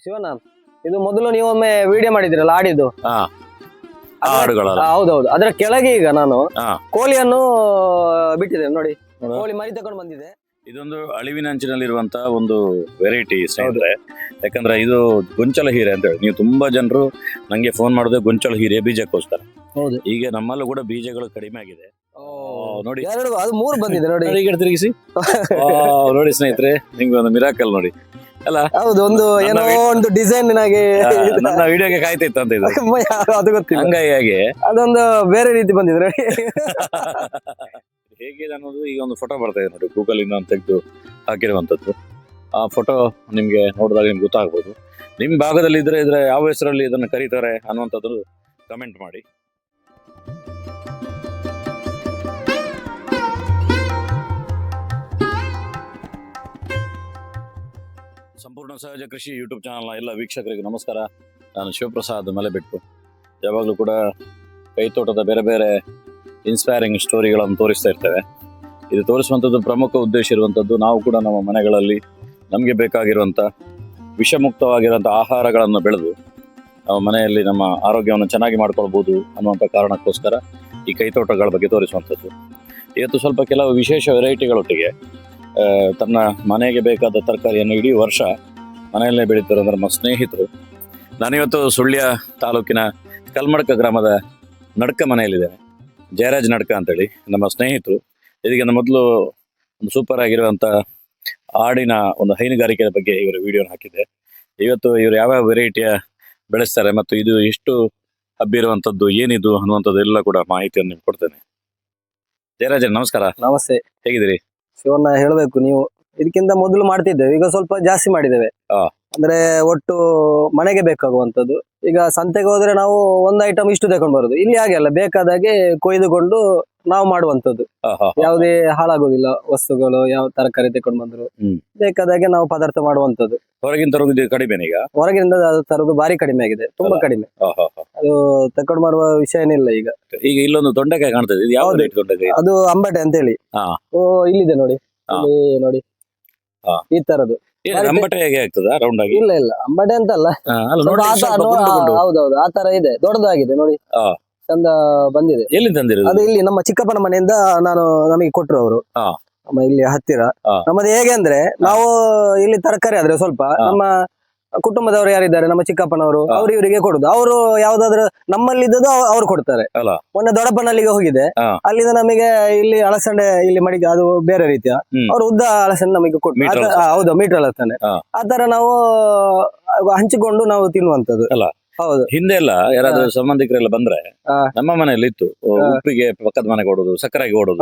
ಶಿವಣ್ಣ, ಇದು ಮೊದಲು ನೀವೊಮ್ಮೆ ವಿಡಿಯೋ ಮಾಡಿದ್ರಲ್ಲ ಆಡಿದ್ದು. ಹಾ, ಹಾಡುಗಳಲ್ಲ. ಹೌದೌದು. ಅದರ ಕೆಳಗೆ ಈಗ ನಾನು ಹಾ. ಕೋಳಿಯನ್ನು ಬಿಟ್ಟಿದ್ದೇನೆ ನೋಡಿ. ನೋಡು. ಕೋಳಿ ಮರಿ ತಗೊಂಡು ಬಂದಿದೆ. ಇದೊಂದು ಅಳಿವಿನಂಚಿನಲ್ಲಿರುವಂತಹ ಒಂದು ವೆರೈಟಿ ಸ್ನೇಹಿತರೆ. ಯಾಕಂದ್ರೆ ಇದು ಗೊಂಚಲ ಹೀರೆ ಅಂತ ಹೇಳಿ ನೀವು ತುಂಬಾ ಜನರು ನಂಗೆ ಫೋನ್ ಮಾಡೋದು ಗೊಂಚಲ ಹೀರೆ ಬೀಜಕ್ಕೋಸ್ಕರ. ಹೌದು. ಈಗ ನಮ್ಮಲ್ಲೂ ಕೂಡ ಬೀಜಗಳು ಕಡಿಮೆ ಆಗಿದೆ. ನೋಡಿ ಅದು 3 ಬಂದಿದೆ ನೋಡಿ. ಈಗ ತಿರುಗಿಸಿ. ನೋಡಿ ಸ್ನೇಹಿತರೆ, ನಿಮ್ಗೆ ಒಂದು ಮಿರಾಕಲ್ ನೋಡಿ ಅಲ್ಲ. ಹೌದು, ಒಂದು ಏನೋ ಒಂದು ಡಿಸೈನ್ ನನ್ನ ವಿಡಿಯೋಗೆ ಕಾಯ್ತಿತ್ತು ಅಂತ ಇದು. ಅದು ಗೊತ್ತಿಲ್ಲ. ಹಂಗಾಗಿ ಅದೊಂದು ಬೇರೆ ರೀತಿ ಬಂದಿದೆ ನೋಡಿ. ಹೇಗಿದೆ ಅನ್ನೋದು ಈಗ ಒಂದು ಫೋಟೋ ಬರ್ತಾ ಇದೆ ನೋಡಿ, ಗೂಗಲ್ ಇಂದ ತೆಗೆದು ಹಾಕಿರುವಂತದ್ದು. ಆ ಫೋಟೋ ನಿಮ್ಗೆ ನೋಡಿದಾಗ ನಿಮ್ಗೆ ಗೊತ್ತಾಗ್ಬೋದು. ನಿಮ್ ಭಾಗದಲ್ಲಿ ಇದ್ರೆ ಯಾವ ಹೆಸರಲ್ಲಿ ಇದನ್ನು ಕರೀತಾರೆ ಅನ್ನುವಂಥದ್ದು ಕಮೆಂಟ್ ಮಾಡಿ. ಸಂಪೂರ್ಣ ಸಹಜ ಕೃಷಿ ಯೂಟ್ಯೂಬ್ ಚಾನಲ್ನ ಎಲ್ಲ ವೀಕ್ಷಕರಿಗೆ ನಮಸ್ಕಾರ. ನಾನು ಶಿವಪ್ರಸಾದ್ ಮಲೆಬೆಟ್ಟು. ಯಾವಾಗಲೂ ಕೂಡ ಕೈತೋಟದ ಬೇರೆ ಬೇರೆ ಇನ್ಸ್ಪೈರಿಂಗ್ ಸ್ಟೋರಿಗಳನ್ನು ತೋರಿಸ್ತಾ ಇರ್ತೇವೆ. ಇದು ತೋರಿಸುವಂಥದ್ದು ಪ್ರಮುಖ ಉದ್ದೇಶ ಇರುವಂಥದ್ದು, ನಾವು ಕೂಡ ನಮ್ಮ ಮನೆಗಳಲ್ಲಿ ನಮಗೆ ಬೇಕಾಗಿರುವಂಥ ವಿಷಮುಕ್ತವಾಗಿರುವಂಥ ಆಹಾರಗಳನ್ನು ಬೆಳೆದು ನಾವು ಮನೆಯಲ್ಲಿ ನಮ್ಮ ಆರೋಗ್ಯವನ್ನು ಚೆನ್ನಾಗಿ ಮಾಡ್ಕೊಳ್ಬೋದು ಅನ್ನುವಂಥ ಕಾರಣಕ್ಕೋಸ್ಕರ ಈ ಕೈತೋಟಗಳ ಬಗ್ಗೆ ತೋರಿಸುವಂಥದ್ದು. ಇವತ್ತು ಸ್ವಲ್ಪ ಕೆಲವು ವಿಶೇಷ ವೆರೈಟಿಗಳೊಟ್ಟಿಗೆ ತನ್ನ ಮನೆಗೆ ಬೇಕಾದ ತರಕಾರಿಯನ್ನು ಇಡೀ ವರ್ಷ ಮನೆಯಲ್ಲೇ ಬೆಳೀತಾರೆ ನಮ್ಮ ಸ್ನೇಹಿತರು. ನಾನಿವತ್ತು ಸುಳ್ಯ ತಾಲೂಕಿನ ಕಲ್ಮಡ್ಕ ಗ್ರಾಮದ ನಡ್ಕ ಮನೆಯಲ್ಲಿದ್ದೇನೆ. ಜಯರಾಜ್ ನಡ್ಕ ಅಂತೇಳಿ ನಮ್ಮ ಸ್ನೇಹಿತರು. ಇದಕ್ಕಿಂತ ಮೊದಲು ಒಂದು ಸೂಪರ್ ಆಗಿರುವಂಥ ಆಡಿನ ಒಂದು ಹೈನುಗಾರಿಕೆ ಬಗ್ಗೆ ಇವರು ವಿಡಿಯೋನ ಹಾಕಿದ್ದೆ. ಇವತ್ತು ಇವರು ಯಾವ್ಯಾವ ವೆರೈಟಿಯ ಬೆಳೆಸ್ತಾರೆ ಮತ್ತು ಇದು ಎಷ್ಟು ಹಬ್ಬಿರುವಂಥದ್ದು, ಏನಿದು ಅನ್ನುವಂಥದ್ದು ಎಲ್ಲ ಕೂಡ ಮಾಹಿತಿಯನ್ನು ನಿಮ್ಗೆ ಕೊಡ್ತೇನೆ. ಜಯರಾಜನ್ ನಮಸ್ಕಾರ. ನಮಸ್ತೆ. ಹೇಗಿದ್ದೀರಿ? ಶಿವಣ್ಣ, ಹೇಳ್ಬೇಕು, ನೀವು ಇದಕ್ಕಿಂತ ಮೊದಲು ಮಾಡ್ತಿದ್ದೇವೆ, ಈಗ ಸ್ವಲ್ಪ ಜಾಸ್ತಿ ಮಾಡಿದ್ದೇವೆ. ಅಂದ್ರೆ ಒಟ್ಟು ಮನೆಗೆ ಬೇಕಾಗುವಂತದ್ದು. ಈಗ ಸಂತೆಗೆ ಹೋದ್ರೆ ನಾವು ಒಂದು ಐಟಮ್ ಇಷ್ಟು ತಗೊಂಡು ಬರುದು. ಇಲ್ಲಿ ಹಾಗೆ ಅಲ್ಲ, ಬೇಕಾದಾಗೆ ಕೊಯ್ದುಕೊಂಡು ನಾವು ಮಾಡುವಂತದ್ದು. ಯಾವುದೇ ಹಾಳಾಗೋದಿಲ್ಲ ವಸ್ತುಗಳು. ಯಾವ ತರಕಾರಿ ತಗೊಂಡು ಬಂದ್ರು ಬೇಕಾದಾಗೆ ನಾವು ಪದಾರ್ಥ ಮಾಡುವಂತದ್ದು. ಹೊರಗಿನ ತರೋದು ಕಡಿಮೆ ಈಗ? ಹೊರಗಿನಿಂದ ತರೋದು ಬಾರಿ ಕಡಿಮೆ ಆಗಿದೆ, ತುಂಬಾ ಕಡಿಮೆ. ಅದು ತಕೊಂಡು ಮಾಡುವ ವಿಷಯ ಏನಿಲ್ಲ ಈಗ. ಈಗ ಇಲ್ಲೊಂದು ದೊಂಡೆಕಾಯಿ ಕಾಣ್ತದೆ, ಇದು ಯಾವ ರೇಟ್ ದೊಂಡೆಕಾಯಿ? ಅದು ಅಂಬಟೆ ಅಂತ ಹೇಳಿ. ಇಲ್ಲಿದೆ ನೋಡಿ, ನೋಡಿ ಈ ತರದ್ದು. ಅಂಬಟೆ ಹೇಗೆ ಆಗ್ತದಾ ರೌಂಡ್ ಆಗಿ? ಇಲ್ಲ ಇಲ್ಲ, ಅಂಬಟೆ ಅಂತ ಅಲ್ಲ. ಹೌದೌದು, ಆ ತರ ಇದೆ, ದೊಡ್ಡದಾಗಿದೆ ನೋಡಿ, ಚಂದ ಬಂದಿದೆ. ಎಲ್ಲಿ ತಂದಿರೋದು? ಅದು ಇಲ್ಲಿ ನಮ್ಮ ಚಿಕ್ಕಪ್ಪನ ಮನೆಯಿಂದ ನಮಗೆ ಕೊಟ್ರು ಅವರು. ನಮ್ಮ ಇಲ್ಲಿ ಹತ್ತಿರ. ನಮ್ಮದು ಹೇಗೆ ಅಂದ್ರೆ, ನಾವು ಇಲ್ಲಿ ತರಕಾರಿ ಆದ್ರೆ ಸ್ವಲ್ಪ ನಮ್ಮ ಕುಟುಂಬದವರು ಯಾರಿದ್ದಾರೆ, ನಮ್ಮ ಚಿಕ್ಕಪ್ಪನವರು, ಅವ್ರು ಇವರಿಗೆ ಕೊಡುದು. ಅವರು ಯಾವ್ದಾದ್ರು ನಮ್ಮಲ್ಲಿ ಇದ್ದದ್ದು ಅವ್ರು ಕೊಡ್ತಾರೆ. ಮೊನ್ನೆ ದೊಡ್ಡಪ್ಪನಲ್ಲಿಗೆ ಹೋಗಿದೆ, ಅಲ್ಲಿಂದ ನಮಗೆ ಇಲ್ಲಿ ಅಳಸಂಡೆ ಇಲ್ಲಿ ಮಡಿಗೆ ಅದು ಬೇರೆ ರೀತಿಯ ಅವ್ರು ಉದ್ದ ಅಳಸಂಡೆ ನಮಗೆ ಕೊಟ್ಟು. ಹೌದು, ಮೀಟರ್ ಅಳಸಂಡೆ. ಆ ತರ ನಾವು ಹಂಚಿಕೊಂಡು ನಾವು ತಿನ್ನುವಂತದ್ದು. ಹೌದು. ಹಿಂದೆ ಎಲ್ಲ ಯಾರಾದ್ರೂ ಸಂಬಂಧಿಕರೆಲ್ಲ ಬಂದ್ರೆ ನಮ್ಮ ಮನೆಯಲ್ಲಿ ಇತ್ತು, ಉಪ್ಪಿಗೆ ಪಕ್ಕದ ಮನೆಗೆ ಕೊಡೋದು, ಸಕ್ಕರೆಗೆ ಕೊಡೋದು,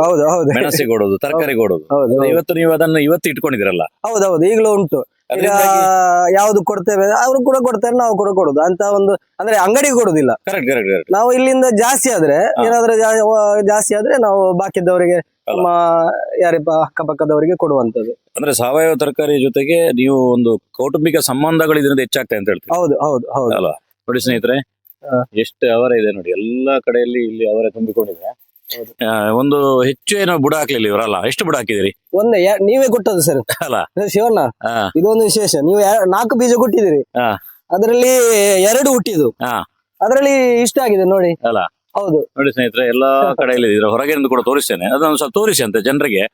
ಮೆಣಸಿಗೆ ಕೊಡೋದು, ತರಕಾರಿಗೆ ಕೊಡೋದು. ಇವತ್ತು ನೀವು ಅದನ್ನು ಇವತ್ತು ಇಟ್ಕೊಂಡಿದ್ರಲ್ಲ? ಹೌದೌದು, ಈಗಲೂ ಉಂಟು. ಈಗ ಯಾವ್ದು ಕೊಡ್ತೇವೆ ಅವರು ಕೂಡ ಕೊಡ್ತಾರೆ, ನಾವು ಕೂಡ ಕೊಡುದು ಅಂತ ಒಂದು. ಅಂದ್ರೆ ಅಂಗಡಿಗೆ ಕೊಡುದಿಲ್ಲ, ನಾವು ಇಲ್ಲಿಂದ ಜಾಸ್ತಿ ಆದ್ರೆ ಏನಾದ್ರೂ ಜಾಸ್ತಿ ಆದ್ರೆ ನಾವು ಬಾಕಿದ್ದವರಿಗೆ ನಮ್ಮ ಯಾರಿಪ್ಪ ಅಕ್ಕಪಕ್ಕದವರಿಗೆ ಕೊಡುವಂತದ್ದು. ಅಂದ್ರೆ ಸಾವಯವ ತರಕಾರಿ ಜೊತೆಗೆ ನೀವು ಒಂದು ಕೌಟುಂಬಿಕ ಸಂಬಂಧಗಳು ಇದರಿಂದ ಹೆಚ್ಚಾಗ್ತದೆ ಅಂತ ಹೇಳ್ತೀವಿ. ಹೌದು ಹೌದು ಹೌದು ಅಲ್ಲ ನೋಡಿ ಸ್ನೇಹಿತರೆ, ಎಷ್ಟು ಅವರ ಇದೆ ನೋಡಿ, ಎಲ್ಲಾ ಕಡೆಯಲ್ಲಿ ಇಲ್ಲಿ ಅವರೇ ತುಂಬಿಕೊಂಡಿದೆ. ಒಂದು ಹೆಚ್ಚು ಏನೋ ಬುಡ ಹಾಕ್ಲಿಲ್ಲ ಇವರಲ್ಲ. ಎಷ್ಟು ಬುಡ ಹಾಕಿದಿರಿ? ಒಂದೇ, ನೀವೇ ಕೊಟ್ಟದ್ದು ಸರ್. ಅಲ್ಲ ಶಿವಣ್ಣ, ಇದೊಂದು ವಿಶೇಷ. ನೀವು 4 ಬೀಜ ಕೊಟ್ಟಿದ್ದೀರಿ, ಅದರಲ್ಲಿ 2 ಹುಟ್ಟಿದ್ದು, ಅದರಲ್ಲಿ ಇಷ್ಟ ಆಗಿದೆ ನೋಡಿ. ಅಲ್ಲ ಹೌದು ನೋಡಿ ಸ್ನೇಹಿತರೆ, ಎಲ್ಲಾ ಕಡೆಯಲ್ಲಿ ಹೊರಗಿನಿಂದ ಕೂಡ ತೋರಿಸ್ತೇನೆ. ಅದನ್ನು ಸ್ವಲ್ಪ ತೋರಿಸಿ ಅಂತ ಜನರಿಗೆ,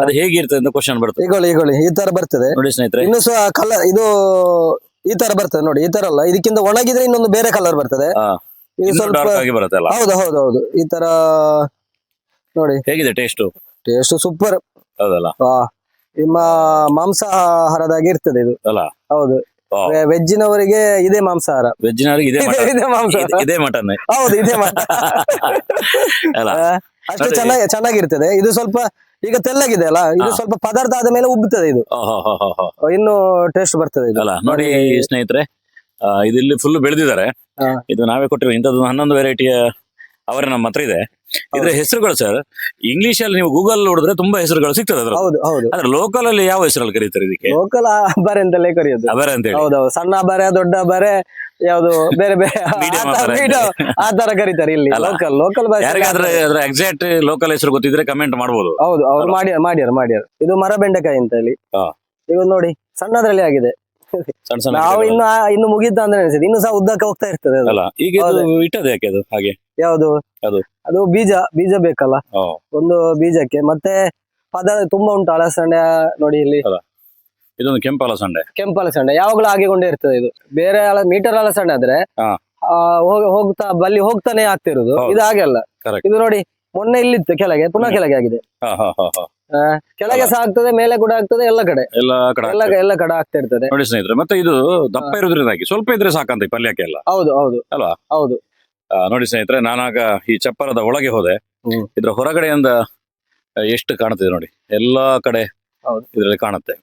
ಅದು ಹೇಗಿರ್ತದೆ ಅಂತ ಕ್ವಶನ್ ಬರ್ತದೆ. ಈಗೊಳ್ಳಿ ಈ ತರ ಬರ್ತದೆ ನೋಡಿ ಸ್ನೇಹಿತರೆ. ಇನ್ನು ಕಲರ್ ಇದು ಈ ತರ ಬರ್ತದೆ ನೋಡಿ. ಈ ತರ ಅಲ್ಲ, ಇದಕ್ಕಿಂತ ಒಣಗಿದ್ರೆ ಇನ್ನೊಂದು ಬೇರೆ ಕಲರ್ ಬರ್ತದೆ. ಇದು ಸ್ವಲ್ಪ ಬರುತ್ತೆ. ಹೌದು ಹೌದು ಹೌದು, ಈ ತರ ನೋಡಿ. ಹೇಗಿದೆ ಟೇಸ್ಟ್? Taste super. ಹೌದಲ್ಲ, ನಿಮ್ಮ ಮಾಂಸಾಹಾರದಾಗಿ ಇರ್ತದೆ ಇದು. ಅಲ್ಲ ಹೌದು, ವೆಜ್ಜಿನವರಿಗೆ ಇದೇ ಮಾಂಸಾಹಾರ, ವೆಜ್ಜಿನವರಿಗೆ ಇದೇ ಮಟನ್. ಹೌದು, ಇದೇ ಮಟನ್. ಅಷ್ಟು ಚೆನ್ನಾಗಿರ್ತದೆ. ಇದು ಸ್ವಲ್ಪ ಈಗ ತೆಳ್ಳಗಿದೆ ಅಲ್ಲ, ಇದು ಸ್ವಲ್ಪ ಪದಾರ್ಥ ಆದ ಮೇಲೆ ಉಬ್ಬುತ್ತದೆ, ಇದು ಇನ್ನು ಟೇಸ್ಟ್ ಬರ್ತದೆ ಇದು. ಅಲ್ಲ ನೋಡಿ ಸ್ನೇಹಿತರೆ, ಇದು ಇಲ್ಲಿ ಫುಲ್ ಬೆಳೆದಿದ್ದಾರೆ. ಇದು ನಾವೇ ಕೊಟ್ಟಿರೋ ಇಂಥದ್ದು 11 ವೆರೈಟಿಯ ಅವರೇ ನಮ್ಮ ಹತ್ರ ಇದೆ. ಇದ್ರ ಹೆಸರುಗಳು ಸರ್, ಇಂಗ್ಲಿಷ್ ಅಲ್ಲಿ ನೀವು ಗೂಗಲ್ ನೋಡಿದ್ರೆ ತುಂಬಾ ಹೆಸರುಗಳು ಸಿಗ್ತದೆ. ಹೌದು ಹೌದು. ಆದ್ರೆ ಲೋಕಲ್ ಅಲ್ಲಿ ಯಾವ ಹೆಸರಲ್ಲಿ ಕರೀತಾರೆ ಇದಕ್ಕೆ? ಲೋಕಲ್ ಅಬಾರೆ ಅಂತಲೇ ಕರೆಯೋದು. ಅಬಾರೆ ಅಂತ ಹೇಳಿ. ಹೌದೌದು, ಸಣ್ಣ ಅಬಾರೆ, ದೊಡ್ಡ ಅಬಾರೆ, ಯಾವ್ದು ಬೇರೆ ಬೇರೆ ಆ ತರ ಕರೀತಾರೆ ಇಲ್ಲಿ. ಲೋಕಲ್ ಯಾರಿಗಾದ್ರೆ ಅದ್ರ ಎಕ್ಸಾಕ್ಟ್ ಲೋಕಲ್ ಹೆಸರು ಗೊತ್ತಿದ್ರೆ ಕಮೆಂಟ್ ಮಾಡ್ಬೋದು. ಹೌದು, ಅವ್ರು ಮಾಡ್ಯಾರ. ಇದು ಮರ ಬೆಂಡೆಕಾಯಿ ಅಂತ ಹೇಳಿ. ಈಗ ನೋಡಿ, ಸಣ್ಣದ್ರಲ್ಲಿ ಆಗಿದೆ. ಸಣ್ಣ ಸಣ್ಣ ನಾವು ಗಿಡಗಳು. ಇನ್ನು ಮುಗೀತಾ ಅಂದ್ರೆ ಅನ್ಸುತ್ತೆ, ಇನ್ನು ಸಹ ಉದ್ದಕ್ಕೆ ಹೋಗ್ತಾ ಇರ್ತದೆ ಅದು. ಅಲ್ಲ ಈಗ ಇದು ಇಟ್ಟದೆ ಯಾಕೆ ಅದು ಹಾಗೆ? ಯಾವುದು ಅದು? ಅದು ಬೀಜ ಬೇಕಲ್ಲ ಓ, ಒಂದು ಬೀಜಕ್ಕೆ. ಮತ್ತೆ ತುಂಬಾ ಉಂಟು ಅಲಸಂಡೆ ನೋಡಿ ಇಲ್ಲಿ. ಇದೊಂದು ಕೆಂಪು ಅಲಸಂಡೆ. ಕೆಂಪು ಅಲಸಂಡೆ ಯಾವಾಗ್ಲೂ ಆಗಿಕೊಂಡೇ ಇರ್ತದೆ ಇದು. ಬೇರೆ ಮೀಟರ್ ಅಲಸಂಡೆ ಆದ್ರೆ ಹಾ. ಬಲ್ಲಿ ಹೋಗ್ತಾನೆ ಆಗ್ತಿರುದು. ಹೌದು. ಇದು ಹಾಗೆಲ್ಲ. Correct. ಇದು ನೋಡಿ ಮೊನ್ನೆ ಇಲ್ಲಿತ್ತು ಕೆಳಗೆ, ಪುನಃ ಕೆಳಗೆ ಆಗಿದೆ. ಹಾ ಹಾ ಹಾ ಹಾ. ಕೆಳಗೆ ಸಹ ಆಗ್ತದೆ, ಮೇಲೆ ಕೂಡ ಆಗ್ತದೆ, ಎಲ್ಲ ಕಡೆ ಎಲ್ಲ ಕಡೆ ಆಗ್ತದೆ. ಎಲ್ಲ ಕಡೆ ಆಗ್ತಾ ಇರ್ತದೆ. ನೋಡಿ ಸ್ನೇಹಿತರೆ, ಮತ್ತೆ ಇದು ದಪ್ಪ ಇರೋದ್ರಿಂದಾಗಿ ಸ್ವಲ್ಪ ಇದ್ರೆ ಸಾಕಂತ ಈ ಪಲ್ಯಕ್ಕೆ ಎಲ್ಲ. ಹೌದು ಹೌದು ಅಲ್ವಾ? ಹೌದು. ನೋಡಿ ಸ್ನೇಹಿತರೆ, ನಾನಾಗ ಈ ಚಪ್ಪರದ ಒಳಗೆ ಹೋದೆ. ಹ್ಮ್. ಇದ್ರ ಹೊರಗಡೆಯಿಂದ ಎಷ್ಟು ಕಾಣುತ್ತಿದೆ ನೋಡಿ, ಎಲ್ಲಾ ಕಡೆ ಹೌದು. ಇದ್ರಲ್ಲಿ ಕಾಣುತ್ತೆ.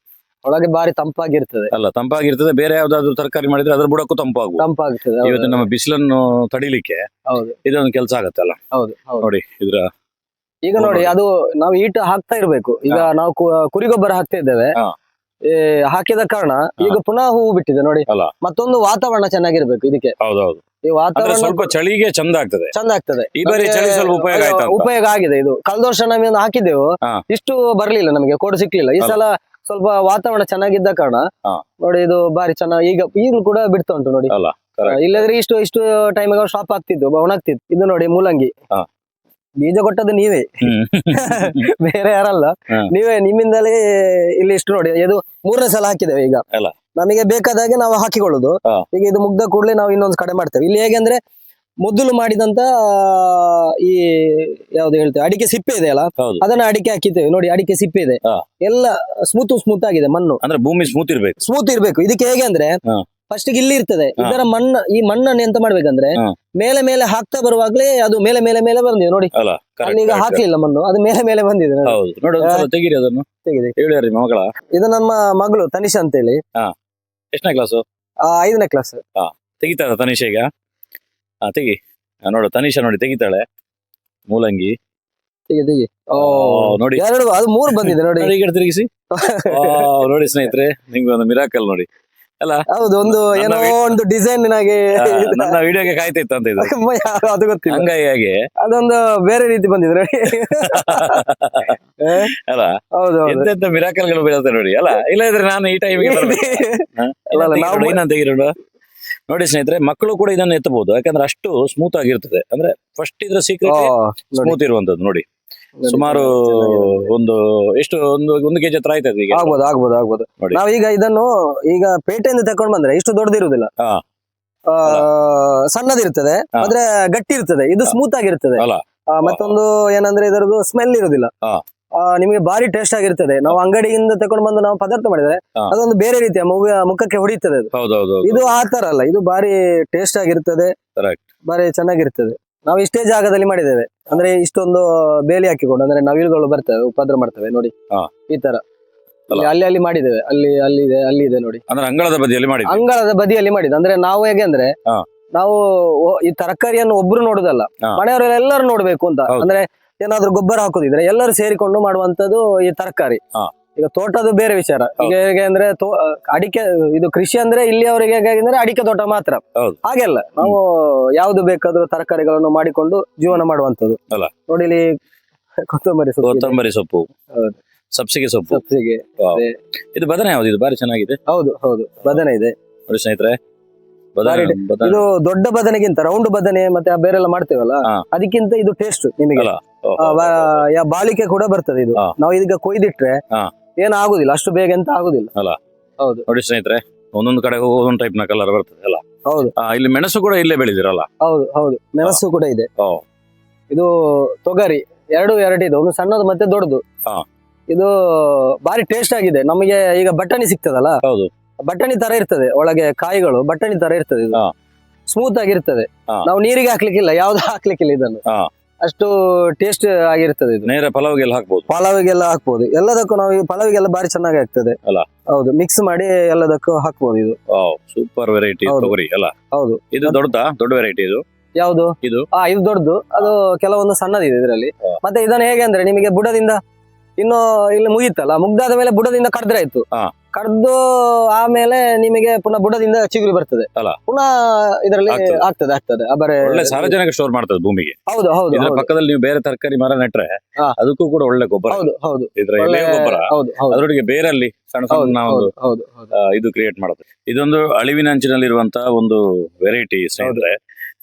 ಒಳಗೆ ಬಾರಿ ತಂಪಾಗಿರ್ತದೆ. ಅಲ್ಲ, ತಂಪಾಗಿರ್ತದೆ. ಬೇರೆ ಯಾವ್ದಾದ್ರು ತರಕಾರಿ ಮಾಡಿದ್ರೆ ಅದ್ರ ಬುಡಕ್ಕೂ ತಂಪಾಗುವ. ತಂಪಾಗ್ತದೆ. ಹೌದು. ಇವತ್ತು ನಮ್ಮ ಬಿಸಿಲನ್ನು ತಡಿಲಿಕ್ಕೆ ಹೌದು ಇದೊಂದು ಕೆಲಸ ಆಗತ್ತಲ್ಲ. ಹೌದು ಹೌದು. ನೋಡಿ ಇದ್ರ ಈಗ ನೋಡಿ ಅದು ನಾವು ಈಟ ಹಾಕ್ತಾ ಇರ್ಬೇಕು. ಈಗ ನಾವು ಕುರಿಗೊಬ್ಬರ ಹಾಕ್ತಾ ಇದ್ದೇವೆ. ಹಾ. ಹಾಕಿದ ಕಾರಣ ಈಗ ಪುನಃ ಹೂವು ಬಿಟ್ಟಿದೆ ನೋಡಿ. ಅಲ್ಲ. ಮತ್ತೊಂದು ವಾತಾವರಣ ಚೆನ್ನಾಗಿರ್ಬೇಕು ಇದಕ್ಕೆ. ಹೌದೌದು. ಈ ಅಂದ್ರೆ ವಾತಾವರಣ ಸ್ವಲ್ಪ ಚಳಿಗೆ ಚಂದ ಆಗ್ತದೆ. ಚಂದ ಆಗ್ತದೆ. ಈ ಬಾರಿ ಚಳಿ ಸ್ವಲ್ಪ ಉಪಯೋಗ ಆಯ್ತಾ ಅಂತ. ಉಪಯೋಗ ಆಗಿದೆ. ಇದು ಕಳೆದ ವರ್ಷ ನಾವೇನು ಹಾಕಿದ್ದೆವು, ಹಾ. ಇಷ್ಟು ಬರ್ಲಿಲ್ಲ ನಮಗೆ, ಕೋಡು ಸಿಕ್ಲಿಲ್ಲ. ಈ ಸಲ ಸ್ವಲ್ಪ ವಾತಾವರಣ ಚೆನ್ನಾಗಿದ್ದ ಕಾರಣ ಹಾ. ನೋಡಿ ಇದು ಬಾರಿ ಚೆನ್ನಾಗಿ ಈಗಲೂ ಕೂಡ ಬಿಡ್ತಾ ಉಂಟು ನೋಡಿ. ಅಲ್ಲ, correct. ಇಲ್ಲದ್ರೆ ಇಷ್ಟು ಟೈಮಿಗೆ ಸ್ಟಾಪ್ ಆಗ್ತಿದ್ದು, ಒಣಗ್ತಿತ್ತು. ಇದು ನೋಡಿ ಮೂಲಂಗಿ. ಹಾ. ಬೀಜ ಕೊಟ್ಟದ್ದು ನೀವೇ, ಹ್ಮ್. ಬೇರೆ ಯಾರಲ್ಲ. ಹಾ. ನೀವೇ, ನಿಮ್ಮಿಂದಲೇ ಇಲ್ಲಿ ಇಷ್ಟು ನೋಡಿ. ಇದು 3ನೇ ಸಲ ಹಾಕಿದ್ದೇವೆ ಈಗ. ಅಲ್ಲ. ನಮಗೆ ಬೇಕಾದಾಗೆ ನಾವು ಹಾಕಿಕೊಳ್ಳುದು. ಹಾ. ಈಗ ಇದು ಮುಗ್ದ ಕೂಡಲೇ ನಾವು ಇನ್ನೊಂದು ಕಡೆ ಮಾಡ್ತೇವೆ. ಇಲ್ಲಿ ಹೇಗೆ ಅಂದ್ರೆ ಮೊದಲು ಮಾಡಿದಂತ ಈ ಯಾವ್ದು ಹೇಳ್ತೇವೆ, ಅಡಿಕೆ ಸಿಪ್ಪೆ ಇದೆ ಅಲ್ಲ, ಹೌದು. ಅದನ್ನ ಅಡಿಕೆ ಹಾಕಿದ್ದೇವೆ ನೋಡಿ. ಅಡಿಕೆ ಸಿಪ್ಪೆ ಇದೆ, ಹಾ. ಎಲ್ಲ ಸ್ಮೂತ್ ಆಗಿದೆ. ಮಣ್ಣು ಅಂದ್ರೆ ಭೂಮಿ ಸ್ಮೂತ್ ಇರ್ಬೇಕು. ಸ್ಮೂತ್ ಇರ್ಬೇಕು. ಇದಕ್ಕೆ ಹೇಗೆ ಅಂದ್ರೆ ಹಾ. ಫಸ್ಟ್ ಇಲ್ಲಿ ಇರ್ತದೆ ಹಾ. ಇದರ ಈ ಮಣ್ಣನ್ನು ಎಂತ ಮಾಡ್ಬೇಕಂದ್ರೆ ಹಾ. ಮೇಲೆ ಹಾಕ್ತಾ ಬರುವಾಗ್ಲೇ ಅದು ಮೇಲೆ ಬಂದಿದೆ ನೋಡಿ. ಅಲ್ಲ, correct, ಅಲ್ಲಿ ಈಗ correct. ಹಾಕ್ಲಿಲ್ಲ ಮಣ್ಣು, ಅದು ಮೇಲೆ ಬಂದಿದೆ ನೋಡಿ. ಹೌದು. ನೋಡಿ ಒಂದ್ಸಲ ತೆಗೀರಿ ಅದನ್ನು. ತೆಗಿದೆ. ಹೇಳಿ ಮಗಳ. ಇದು ನಮ್ಮ ಮಗಳು ತನಿಷಾ ಅಂತ ಹೇಳಿ. ಎಷ್ಟನೇ ಕ್ಲಾಸು? 5ನೇ ಕ್ಲಾಸ್. ತೆಗಿತಾಳ ತನಿಷ ಈಗ? ತೆಗಿ. ನೋಡು ತನಿಷಾ ನೋಡಿ ತೆಗಿತಾಳೆ ಮೂಲಂಗಿ. ತೆಗಿ. ಓ, ನೋಡಿ 2 ಅದು 3 ಬಂದಿದೆ ನೋಡಿ. ಈ ಕಡೆ ತಿರುಗಿಸಿ. ನೋಡಿ ಸ್ನೇಹಿತರೆ, ನಿಮ್ಗೆ ಒಂದು ಮಿರಾಕಲ್ ನೋಡಿ. ಅಲ್ಲ, ಹೌದು, ಒಂದು ಏನೋ ಒಂದು ಡಿಸೈನ್ ನಾಗೆ ನನ್ನ ವಿಡಿಯೋಗೆ ಕಾಯ್ತಿತ್ತು ಅಂತ ಇದು. ಅದು ಗೊತ್ತಿಲ್ಲ. ಹಂಗಾಗಿ ಅದೊಂದು ಬೇರೆ ರೀತಿ ಬಂದಿದೆ ನೋಡಿ. ಅಲ್ಲ, ಹೌದು ಹೌದು. ಎಂತೆಂತ ಮಿರಾಕಲ್ ಗಳು ಬೀಳುತ್ತೆ ನೋಡಿ. ಅಲ್ಲ, ಇಲ್ಲ ಇದ್ರೆ ನಾನು ಈ ಟೈಮಿಗೆ ತೆಗಿರೋಣ. ನೋಡಿ ಸ್ನೇಹಿತರೆ, ಮಕ್ಕಳು ಕೂಡ ಇದನ್ನು ಎತ್ತಬಹುದು. ಯಾಕಂದ್ರೆ ಅಷ್ಟು ಸ್ಮೂತ್ ಆಗಿರ್ತದೆ. ಅಂದ್ರೆ ಫಸ್ಟ್ ಇದ್ರ ಸೀಕ್ರೆಟ್ ಸ್ಮೂತ್ ಇರುವಂತದ್ದು ನೋಡಿ. ಸುಮಾರು ಒಂದು ಎಷ್ಟು ಒಂದು ಕೆಜಿ ಹತ್ರ ಆಯ್ತದೆ ಈಗ. ಆಗ್ಬೋದು. ನೋಡಿ. ನಾವೀಗ ಇದನ್ನು ಈಗ ಪೇಟೆಯಿಂದ ತಕೊಂಡ್ ಬಂದ್ರೆ ಇಷ್ಟು ದೊಡ್ಡದಿರುವುದಿಲ್ಲ, ಹಾ. ಸಣ್ಣದಿರ್ತದೆ. ಆದ್ರೆ ಗಟ್ಟಿ ಇರ್ತದೆ. ಇದು ಸ್ಮೂತ್ ಆಗಿರ್ತದೆ. ಅಲ್ಲ. ಮತ್ತೊಂದು ಏನಂದ್ರೆ ಇದರದ್ದು ಸ್ಮೆಲ್ ಇರುದಿಲ್ಲ. ಹಾ. ನಿಮಗೆ ಬಾರಿ ಟೇಸ್ಟ್ ಆಗಿರ್ತದೆ. ನಾವು ಅಂಗಡಿಯಿಂದ ತಕೊಂಡು ಬಂದು ನಾವು ಪದಾರ್ಥ ಮಾಡಿದ್ರೆ ಹಾ. ಅದೊಂದು ಬೇರೆ ರೀತಿಯ ಮುಖಕ್ಕೆ ಹೊಡಿತದೆ ಅದು. ಹೌದೌದು. ಇದು ಆ ತರ ಅಲ್ಲ, ಇದು ಬಾರಿ ಟೇಸ್ಟ್ ಆಗಿರ್ತದೆ. Correct. ಬಾರಿ ಚೆನ್ನಾಗಿರ್ತದೆ. ನಾವು ಇಷ್ಟೇ ಜಾಗದಲ್ಲಿ ಮಾಡಿದ್ದೇವೆ. ಅಂದ್ರೆ ಇಷ್ಟೊಂದು ಬೇಲಿ ಹಾಕಿಕೊಂಡು, ಅಂದ್ರೆ ನವಿಲುಗಳು ಬರ್ತವೆ, ಉಪದ್ರ ಮಾಡ್ತವೆ ನೋಡಿ. ಹಾ. ಈ ತರ ಅಲ್ಲಿ ಮಾಡಿದ್ದೇವೆ. ಅಲ್ಲಿ ಇದೆ ನೋಡಿ. ಅಂದ್ರೆ ಅಂಗಳದ ಬದಿಯಲ್ಲಿ ಮಾಡಿ. ಅಂಗಳದ ಬದಿಯಲ್ಲಿ ಮಾಡಿದ್ದು. ಅಂದ್ರೆ ನಾವು ಹೇಗೆ ಅಂದ್ರೆ ಹಾ. ನಾವು ಈ ತರಕಾರಿಯನ್ನು ಒಬ್ರು ನೋಡುದಲ್ಲ, ಹಾ. ಮನೆಯವರೆಲ್ಲ ಎಲ್ಲರೂ ನೋಡ್ಬೇಕು ಅಂತ. ಹೌದು. ಅಂದ್ರೆ ಏನಾದ್ರು ಗೊಬ್ಬರ ಹಾಕುದಿದ್ರೆ ಎಲ್ಲರೂ ಸೇರಿಕೊಂಡು ಮಾಡುವಂತದ್ದು ಈ ತರಕಾರಿ. ಹಾ. ಈಗ ತೋಟದ ಬೇರೆ ವಿಚಾರ. ಈಗ ಹೇಗೆ ಅಂದ್ರೆ ಅಡಿಕೆ, ಇದು ಕೃಷಿ ಅಂದ್ರೆ ಇಲ್ಲಿ ಅವರಿಗೆ ಹೇಗೆ ಅಂದ್ರೆ ಅಡಿಕೆ ತೋಟ ಮಾತ್ರ. ಹೌದು. ಹಾಗೆಲ್ಲ ನಾವು ಯಾವ್ದು ಬೇಕಾದ್ರೂ ತರಕಾರಿಗಳನ್ನು ಮಾಡಿಕೊಂಡು ಜೀವನ ಮಾಡುವಂತದ್ದು. ಅಲ್ಲ. ನೋಡಿ ಇಲ್ಲಿ ಕೊತ್ತಂಬರಿ ಸೊಪ್ಪು ಇದೆ. ಕೊತ್ತಂಬರಿ ಸೊಪ್ಪು, ಹೌದು. ಸಬ್ಸಿಗೆ ಸೊಪ್ಪು. ಸಬ್ಸಿಗೆ. ವಾವ್. ಇದು ಬದನೆ ಯಾವ್ದು? ಇದು ಬಾರಿ ಚೆನ್ನಾಗಿದೆ. ಹೌದು ಬದನೆ ಇದೆ ನೋಡಿ ಸ್ನೇಹಿತರೆ, ಬದನೆ. ಇದು ದೊಡ್ಡ ಬದನೆಗಿಂತ ರೌಂಡ್ ಬದನೆ ಮತ್ತೆ ಆ ಬೇರೆಲ್ಲ ಮಾಡ್ತೇವಲ್ಲ, ಹಾ. ಅದಕ್ಕಿಂತ ಇದು ಟೇಸ್ಟ್ ನಿಮಗೆ. ಅಲ್ಲ. ಬಾಳಿಕೆ ಕೂಡ ಬರ್ತದೆ ಇದು. ಹಾ. ನಾವು ಇದೀಗ ಕೊಯ್ದಿಟ್ರೆ ಹಾ. ಏನು ಆಗುದಿಲ್ಲ, ಅಷ್ಟು ಬೇಗ ಎಂತ ಆಗುದಿಲ್ಲ. ಅಲ್ಲ. ಹೌದು. ನೋಡಿ ಸ್ನೇಹಿತರೆ, ಒಂದೊಂದು ಕಡೆ ಒಂದೊಂದು ಟೈಪ್ ನ ಕಲರ್ ಬರ್ತದೆ. ಅಲ್ಲ. ಹೌದು. ಇಲ್ಲಿ ಮೆಣಸು ಕೂಡ ಇಲ್ಲೇ ಬೆಳೆದಿರಲ್ಲ. ಹೌದು ಮೆಣಸು ಕೂಡ ಇದೆ. ಓ. ಇದು ತೊಗರಿ ಎರಡು ಇದೆ, ಒಂದು ಸಣ್ಣದು ಮತ್ತೆ ದೊಡ್ಡದು. ಹಾ. ಇದು ಬಾರಿ ಟೇಸ್ಟ್ ಆಗಿದೆ. ನಮಗೆ ಈಗ ಬಟಾಣಿ ಸಿಗ್ತದಲ್ಲ, ಹೌದು. ಬಟಾಣಿ ತರ ಇರ್ತದೆ, ಒಳಗೆ ಕಾಯಿಗಳು ಬಟಾಣಿ ತರ ಇರ್ತದೆ. ಇದು ಹಾ. ಸ್ಮೂತ್ ಆಗಿರ್ತದೆ. ಹಾ. ನಾವು ನೀರಿಗೆ ಹಾಕ್ಲಿಕ್ಕಿಲ್ಲ, ಯಾವ್ದು ಹಾಕ್ಲಿಕ್ಕಿಲ್ಲ ಇದನ್ನು. ಹಾ. ಅಷ್ಟು ಟೇಸ್ಟ್ ಆಗಿರ್ತದೆ ಇದು. ನೇರ ಪಲಾವ್ಗೆಲ್ಲ ಹಾಕ್ಬೋದು. ಪಲಾವಿಗೆಲ್ಲ ಹಾಕ್ಬೋದು. ಎಲ್ಲದಕ್ಕೂ ನಾವು ಪಲಾವಿಗೆಲ್ಲ ಬಾರಿ ಚೆನ್ನಾಗಿ ಆಗ್ತದೆ. ಅಲ್ಲ. ಹೌದು, ಮಿಕ್ಸ್ ಮಾಡಿ ಎಲ್ಲದಕ್ಕೂ ಹಾಕ್ಬೋದು ಇದು. ಸೂಪರ್ ವೆರೈಟಿ ಹೌದು. ತೊಗರಿ. ಅಲ್ಲ. ಹೌದು. ಇದು ದೊಡ್ಡ ವೆರೈಟಿ ಇದು. ಯಾವುದು? ಇದು ಇದು ದೊಡ್ಡದು. ಅದು ಕೆಲವೊಂದು ಸಣ್ಣದಿದೆ ಇದರಲ್ಲಿ. ಹಾ. ಮತ್ತೆ ಇದನ್ನು ಹೇಗೆ ಅಂದ್ರೆ ನಿಮಗೆ ಬುಡದಿಂದ ಇನ್ನು ಇಲ್ಲಿ ಮುಗೀತಲ್ಲ, ಮುಗ್ದಾದ ಮೇಲೆ ಬುಡದಿಂದ ಕಡ್ದ್ರೆ ಆಯ್ತು. ಹಾ. ಕಡ್ದು ಆಮೇಲೆ ನಿಮಗೆ ಪುನಃ ಬುಡದಿಂದ ಚಿಗುರಿ ಬರ್ತದೆ ಅಲ್ಲ. ಪುನಃ ಇದರಲ್ಲಿ ಆಗ್ತದೆ. ಆಗ್ತದೆ ಅಬರೆ ಒಳ್ಳೆ ಸಾರಜನಕ ಸ್ಟೋರ್ ಮಾಡ್ತದೆ ಭೂಮಿಗೆ. ಹೌದು ಹೌದು ಇದ್ರ ಹೌದು ಪಕ್ಕದಲ್ಲಿ ನೀವು ಬೇರೆ ತರಕಾರಿ ಮರ ನೆಟ್ರೆ ಹಾ. ಅದಕ್ಕೂ ಕೂಡ ಒಳ್ಳೆ ಗೊಬ್ಬರ. ಹೌದು ಹೌದು ಇದ್ರ ಒಳ್ಳೆ- ಎಲೆಯ ಗೊಬ್ಬರ ಹೌದು ಹೌದು ಅದರೊಟ್ಟಿಗೆ ಬೇರಲ್ಲಿ ಸಣ್ಣ ಹೌದು ಸಣ್ಣ ಒಂದು ಹೌದು ಹೌದು ಇದು ಕ್ರಿಯೇಟ್ ಮಾಡುತ್ತೆ. ಇದೊಂದು ಅಳಿವಿನಂಚಿನಲ್ಲಿರುವಂತಹ ಒಂದು ವೆರೈಟಿ ಸ್ನೇಹಿತರೆ.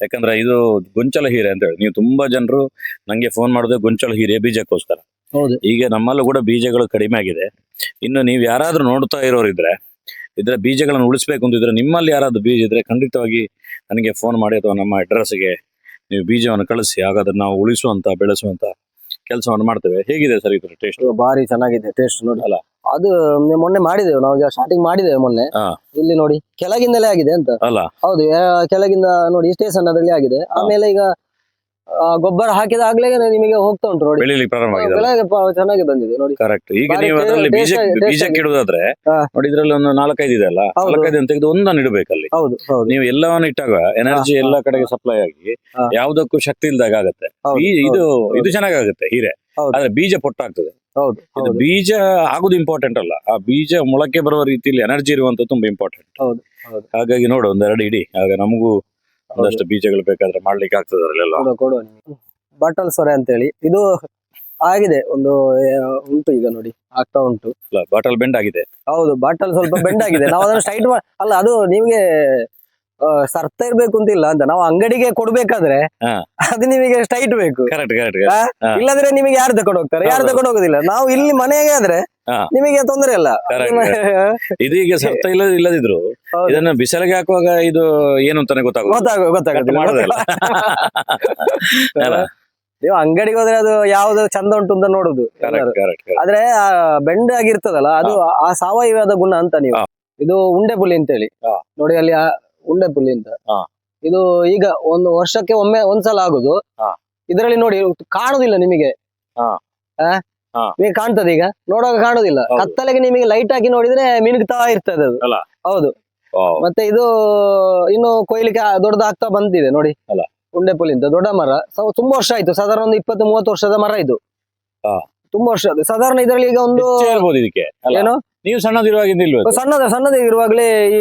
ಯಾಕಂದ್ರೆ ಇದು ಗೊಂಚಲ ಹೀರೆ ಅಂತ ಹೇಳಿ ನೀವು ತುಂಬಾ ಜನರು ನಂಗೆ ಫೋನ್ ಮಾಡೋದು ಗೊಂಚಲ ಹೀರೆ ಬೀಜಕ್ಕೋಸ್ಕರ. ಹೌದು ಈಗ ನಮ್ಮಲ್ಲೂ ಕೂಡ ಬೀಜಗಳು ಕಡಿಮೆ ಆಗಿದೆ. ಇನ್ನು ನೀವು ಯಾರಾದ್ರೂ ನೋಡ್ತಾ ಇರೋರಿದ್ರೆ ಇದರ ಬೀಜಗಳನ್ನು ಉಳಿಸ್ಬೇಕು ಅಂತಿದ್ರೆ ನಿಮ್ಮಲ್ಲಿ ಯಾರಾದ್ರೂ ಬೀಜ ಇದ್ರೆ ಖಂಡಿತವಾಗಿ ನನಗೆ ಫೋನ್ ಮಾಡಿ ಅಥವಾ ನಮ್ಮ ಅಡ್ರೆಸ್ಗೆ ನೀವು ಬೀಜವನ್ನು ಕಳಿಸಿ. ಹಾಗಾದ್ರೆ ನಾವು ಉಳಿಸುವಂತ ಬೆಳೆಸುವಂತ ಕೆಲಸವನ್ನು ಮಾಡ್ತೇವೆ. ಹೇಗಿದೆ ಸರ್ ಇದ್ರ ಟೇಸ್ಟ್? ಭಾರಿ ಚೆನ್ನಾಗಿದೆ ಟೇಸ್ಟ್ ನೋಡಿ. ಅಲ್ಲ. ಅದು ಮೊನ್ನೆ ಮಾಡಿದ್ದೇವೆ ನಾವು ಸ್ಟಾರ್ಟಿಂಗ್ ಮಾಡಿದ್ದೇವೆ ಮೊನ್ನೆ. ಹಾ. ಇಲ್ಲಿ ನೋಡಿ ಕೆಳಗಿಂದಲೇ ಆಗಿದೆ ಅಂತ. ಅಲ್ಲ. ಹೌದು ಕೆಳಗಿಂದ ನೋಡಿ ಇಷ್ಟೇ ಸಣ್ಣದಲ್ಲಿ ಆಗಿದೆ. ಆಮೇಲೆ ಈಗ ಗೊಬ್ಬರ ಹಾಕಿದಾಗ್ಲೇ ನಿಮಗೆ ಹೋಗ್ತಾ ಉಂಟು ನೋಡಿ. ಬೆಳಿಲಿಕ್ಕೆ ಪ್ರಾರಂಭ ಆಗಿದೆ. ಬೆಳೆಗೆ ಚೆನ್ನಾಗಿ ಬಂದಿದೆ ನೋಡಿ. ಕರೆಕ್ಟ್. ಈಗ ಬಾರಿ ನೀವು ಅದರಲ್ಲಿ taste ಬೀಜಕ್ಕೆ ಇಡುದಾದ್ರೆ ಹಾ. ನೋಡಿ ಇದ್ರಲ್ಲಿ ಒಂದು 4-5 ಇದೆ ಅಲ್ಲ. ಹೌದು. 4-5 ತೆಗೆದು ಒಂದನ್ನು ಇಡಬೇಕಲ್ಲಿ. ಹೌದು ಹೌದು ನೀವು ಎಲ್ಲವನ್ನು ಇಟ್ಟಾಗ ಎನರ್ಜಿ ಹಾ, ಎಲ್ಲ ಹಾ, ಕಡೆಗೆ ಹಾ. ಸಪ್ಲೈ ಆಗಿ ಹಾ. ಯಾವ್ದಕ್ಕೂ ಶಕ್ತಿ ಇಲ್ದಾಗ ಆಗತ್ತೆ. ಹೌದು, ಇದು ಹೌದು, ಇದು ಚೆನ್ನಾಗಾಗುತ್ತೆ ಹೀರೆ. ಹೌದು. ಆದ್ರೆ ಬೀಜ ಪೊಟ್ಟಾಗ್ತದೆ. ಹೌದು ಇದು ಹೌದು ಬೀಜ ಆಗುದು ಇಂಪಾರ್ಟೆಂಟ್ ಅಲ್ಲ, ಆ ಬೀಜ ಮೊಳಕೆ ಬರುವ ರೀತಿಯಲ್ಲಿ ಎನರ್ಜಿ ಇರುವಂತ ತುಂಬಾ ಇಂಪಾರ್ಟೆಂಟ್. ಹೌದು ಹೌದು ಹಾಗಾಗಿ ನೋಡು ಒಂದೆರಡು ಇಡಿ, ಆಗ ನಮಗೂ ಒಂದಷ್ಟು ಬೀಜಗಳು ಬೇಕಾದ್ರೆ ಮಾಡ್ಲಿಕ್ಕೆ ಆಗ್ತದೆ ಅದ್ರಲ್ಲೆಲ್ಲ. ಕೊಡುವ ಬಾಟಲ್ ಸೊರೆ ಅಂತೇಳಿ ಇದು ಆಗಿದೆ ಒಂದು ಉಂಟು ಈಗ ನೋಡಿ ಆಗ್ತಾ ಉಂಟು. ಬಾಟಲ್ ಬೆಂಡ್ ಆಗಿದೆ. ಹೌದು ಬಾಟಲ್ ಸ್ವಲ್ಪ ಬೆಂಡ್ ಆಗಿದೆ. ನಾವು ಅದನ್ನು ಸ್ಟ್ರೈಟ್ ಅಲ್ಲ ಅದು ನಿಮ್ಗೆ ಸರ್ತ ಇರ್ಬೇಕು ಅಂತಿಲ್ಲ ಅಂತ. ನಾವು ಅಂಗಡಿಗೆ ಕೊಡ್ಬೇಕಾದ್ರೆ ಹಾ. ಅದು ನಿಮಗೆ ಸ್ಟ್ರೈಟ್ ಬೇಕು. Correct correct. ಹಾ. ಇಲ್ಲದ್ರೆ ನಿಮಗೆ ಯಾರು ತಗೊಂಡು ಹೋಗ್ತಾರೆ? ಯಾರು ಹೌದು. ತಗೊಂಡು ಹೋಗೋದಿಲ್ಲ. ನಾವು ಇಲ್ಲಿ ಮನೆಗೆ ಆದ್ರೆ ಹಾ. ನಿಮಗೆ ತೊಂದರೆ ಇಲ್ಲ. Correct. ಇದೀಗ ಸರ್ತ ಇಲ್ಲದಿದ್ರು ಹೌದು. ಇದನ್ನ ಬಿಸಿಲಿಗೆ ಹಾಕುವಾಗ ಇದು ಏನು ಅಂತಾನೆ ಗೊತ್ತಾಗೋದಿಲ್ಲ. ಗೊತ್ತಾಗೋದಿಲ್ಲ. ನೀವು ಅಂಗಡಿಗೆ ಹೋದ್ರೆ ಅದು ಯಾವ್ದು ಚಂದ ಉಂಟು ಅಂತ ನೋಡುದು. Correct correct. ಆದ್ರೆ ಆ ಬೆಂಡ್ ಆಗಿರ್ತದಲ್ಲ ಅದು ಆ ಸಾವಯವದ ಗುಣ ಅಂತ ನೀವು. ಹಾ. ಇದು ಉಂಡೆ ಪುಲಿ ಅಂತೇಳಿ ಹಾ. ನೋಡಿ ಅಲ್ಲಿ ಉಂಡೆ ಪುಲಿ ಅಂತ. ಹಾ. ಇದು ಈಗ ಒಂದು ವರ್ಷಕ್ಕೆ ಒಂದ್ಸಲ ಆಗುದು. ಹಾ. ಇದರಲ್ಲಿ ನೋಡಿ ಕಾಣುದಿಲ್ಲ ನಿಮಗೆ. ಹಾ. ಹಾ. ನಿಮಗೆ ಕಾಣ್ತದೆ ಈಗ ನೋಡುವಾಗ ಕಾಣುದಿಲ್ಲ. ಹೌದು. ಕತ್ತಲೆಗೆ ನಿಮಗೆ ಲೈಟ್ ಹಾಕಿ ನೋಡಿದ್ರೆ ಮಿನುಗ್ತಾ ಇರ್ತದೆ ಅದು. ಅಲ್ಲ. ಹೌದು. ವಾವ್. ಮತ್ತೆ ಇದು ಇನ್ನು ಕೊಯ್ಲಿಕ್ಕೆ ದೊಡ್ಡದಾಗ್ತಾ ಬಂದಿದೆ ನೋಡಿ. ಅಲ್ಲ. ಉಂಡೆ ಪುಲಿ ಅಂತ ದೊಡ್ಡ ಮರ. ತುಂಬಾ ವರ್ಷ ಆಯ್ತು, ಸಾಧಾರಣ ಒಂದು 20-30 ವರ್ಷದ ಮರ ಇದು. ಹಾ. ತುಂಬಾ ವರ್ಷ ಅದು. ಸಾಧಾರಣ ಇದರಲ್ಲಿ ಈಗ ಒಂದು ಹೆಚ್ಚೇ ಇರ್ಬೋದು ಇದಕ್ಕೆ ಅಲ್ಲ? ಏನು ನೀವು ಸಣ್ಣದಿರುವಾಗಿಂದ ಇಲ್ವೇ? ಸಣ್ಣದ ಇರುವಾಗಲೇ ಈ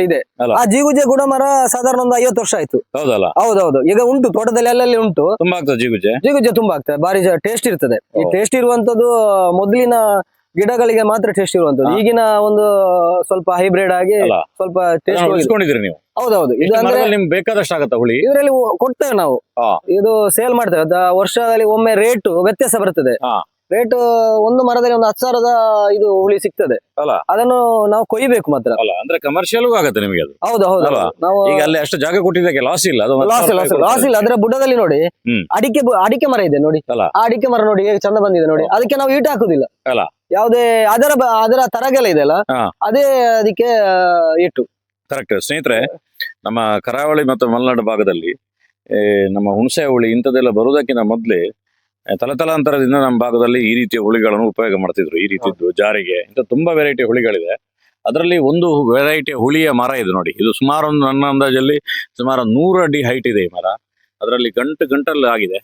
ಇದೆ ಅಲ್ಲ. ಆ ಜಿಗುಜೆ ಗುಣ ಮರ ಸಾಧಾರಣ ಒಂದು 50 ವರ್ಷ ಆಯ್ತು. ಹೌದಲ್ಲ? ಹೌದೌದು. ಈಗ ಉಂಟು ತೋಟದಲ್ಲಿ ಅಲ್ಲಲ್ಲಿ ಉಂಟು. ತುಂಬಾ ಆಗ್ತದೆ ಜಿಗುಜೆ. ಜಿಗುಜೆ ತುಂಬಾ ಆಗ್ತದೆ. ಭಾರಿ ಟೇಸ್ಟ್ ಇರ್ತದೆ. ಈ ಓ. ಟೇಸ್ಟ್ ಇರುವಂತದ್ದು ಮೊದಲಿನ ಗಿಡಗಳಿಗೆ ಮಾತ್ರ ಟೇಸ್ಟ್ ಇರುವಂತದ್ದು. ಹಾ. ಈಗಿನ ಒಂದು ಸ್ವಲ್ಪ ಹೈಬ್ರಿಡ್ ಆಗಿ ಅಲ್ಲ. ಸ್ವಲ್ಪ ಟೇಸ್ಟ್ ಅದನ್ನ ಉಳಿಸ್ಕೊಂಡಿದ್ರಿ ನೀವು? ಹೌದೌದು. ಇದು ಎಷ್ಟು ಅಂದ್ರೆ ಮರದಲ್ಲಿ ನಿಮ್ಗೆ ಬೇಕಾದಷ್ಟು ಆಗತ್ತಾ ಹುಳಿ? ಇದರಲ್ಲಿ ಕೊಡ್ತೇವೆ ನಾವು. ಹಾ. ಇದು ಸೇಲ್ ಮಾಡ್ತೇವೆ. ವರ್ಷದಲ್ಲಿ ಒಮ್ಮೆ ರೇಟ್ ವ್ಯತ್ಯಾಸ ಬರ್ತದೆ. ಹಾ. ರೇಟ್ ಒಂದು ಮರದಲ್ಲಿ ಒಂದು 10,000 ಇದು ಹುಳಿ ಸಿಗ್ತದೆ. ಅಲ್ಲ. ಅದನ್ನು ನಾವು ಕೊಯ್ಬೇಕು ಮಾತ್ರ. ಅಲ್ಲ ಅಂದ್ರೆ ಕಮರ್ಷಿಯಲ್ ಆಗತ್ತೆ ನಿಮಗೆ ಅದು. ಹೌದು ಹೌದು ಅಲ್ವಾ? ನಾವು ಈಗ ಅಲ್ಲಿ ಅಷ್ಟು ಜಾಗ ಕೊಟ್ಟಿದ್ದಕ್ಕೆ ಲಾಸ್ ಇಲ್ಲ. ಅದು ಲಾಸ್ ಇಲ್ಲ. ಅದರ ಬುಡದಲ್ಲಿ ನೋಡಿ ಹ್ಮ್. ಅಡಿಕೆ ಮರ ಇದೆ ನೋಡಿ. ಅಲ್ಲ. ಆ ಅಡಿಕೆ ಮರ ನೋಡಿ ಹೇಗೆ ಚಂದ ಬಂದಿದೆ ನೋಡಿ. ಅದಕ್ಕೆ ನಾವು ಈಟ್ ಹಾಕುದಿಲ್ಲ. ಅಲ್ಲ. ಯಾವುದೇ ಅದರ ತರಗೆಲ್ಲ ಇದೆ ಅಲ್ಲ, ಹಾ. ಅದೇ ಅದಕ್ಕೆ ಇಟ್ಟು. ಕರೆಕ್ಟ್. ಸ್ನೇಹಿತರೆ, ನಮ್ಮ ಕರಾವಳಿ ಮತ್ತು ಮಲೆನಾಡು ಭಾಗದಲ್ಲಿ ನಮ್ಮ ಹುಣಸೆ ಹುಳಿ ಇಂಥದ್ದೆಲ್ಲ ಬರುವುದಕ್ಕಿಂತ ಮೊದಲೇ ತಲತಲಾಂತರದಿಂದ ನಮ್ಮ ಭಾಗದಲ್ಲಿ ಈ ರೀತಿಯ ಹುಳಿಗಳನ್ನು ಉಪಯೋಗ ಮಾಡ್ತಿದ್ರು. ಈ ರೀತಿದ್ದು ಜಾರಿಗೆ ಇಂಥ ತುಂಬಾ ವೆರೈಟಿ ಹುಳಿಗಳಿದೆ. ಅದರಲ್ಲಿ ಒಂದು ವೆರೈಟಿಯ ಹುಳಿಯ ಮರ ಇದೆ ನೋಡಿ. ಇದು ಸುಮಾರು ಒಂದು ನನ್ನ ಅಂದಾಜಲ್ಲಿ ಸುಮಾರು 100 ಅಡಿ ಹೈಟ್ ಇದೆ ಈ ಮರ. ಅದರಲ್ಲಿ ಗಂಟಲ್ಲಿ ಆಗಿದೆ.